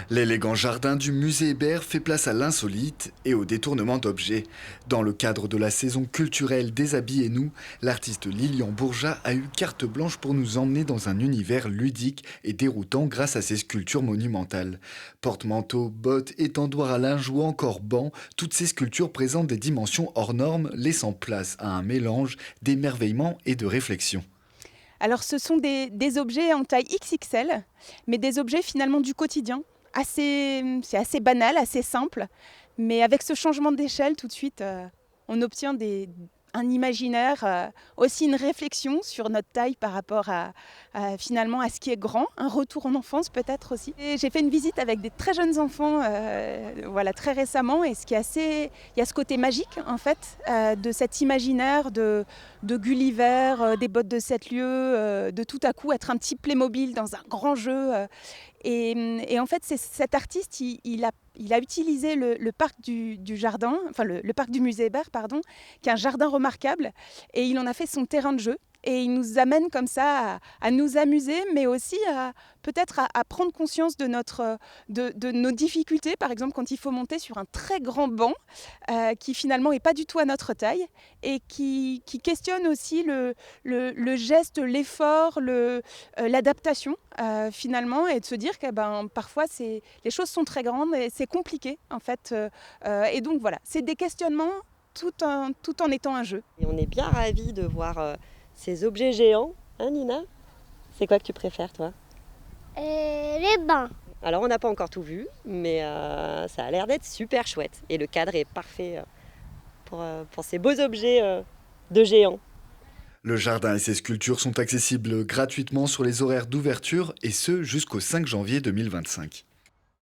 L'élégant jardin du musée Hébert fait place à l'insolite et au détournement d'objets. Dans le cadre de la saison culturelle Déshabillez-nous, l'artiste Lilian Bourgeat a eu carte blanche pour nous emmener dans un univers ludique et déroutant grâce à ses sculptures monumentales. Porte-manteaux, bottes, étendoirs à linge ou encore bancs, toutes ces sculptures présentent des dimensions hors normes, laissant place à un mélange d'émerveillement et de réflexion. Alors ce sont des objets en taille XXL, mais des objets finalement du quotidien. C'est assez banal, assez simple, mais avec ce changement d'échelle, tout de suite, on obtient un imaginaire, aussi une réflexion sur notre taille par rapport finalement à ce qui est grand, un retour en enfance peut-être aussi. Et j'ai fait une visite avec des très jeunes enfants voilà, très récemment, et il y a ce côté magique en fait de cet imaginaire de Gulliver, des bottes de 7 lieues, de tout à coup être un petit Playmobil dans un grand jeu. Et en fait, cet artiste, il a utilisé le parc du jardin, enfin le parc du musée Hébert, pardon, qui est un jardin remarquable, et il en a fait son terrain de jeu. Et il nous amène comme ça à nous amuser, mais aussi peut-être à prendre conscience de nos difficultés. Par exemple, quand il faut monter sur un très grand banc qui finalement n'est pas du tout à notre taille, et qui questionne aussi le geste, l'effort, l'adaptation finalement, et de se dire que parfois les choses sont très grandes et c'est compliqué en fait. Et donc voilà, c'est des questionnements tout en étant un jeu. Et on est bien ravis de voir ces objets géants, hein Nina? C'est quoi que tu préfères toi? Les bains. Alors on n'a pas encore tout vu, mais ça a l'air d'être super chouette. Et le cadre est parfait pour ces beaux objets de géants. Le jardin et ses sculptures sont accessibles gratuitement sur les horaires d'ouverture et ce jusqu'au 5 janvier 2025.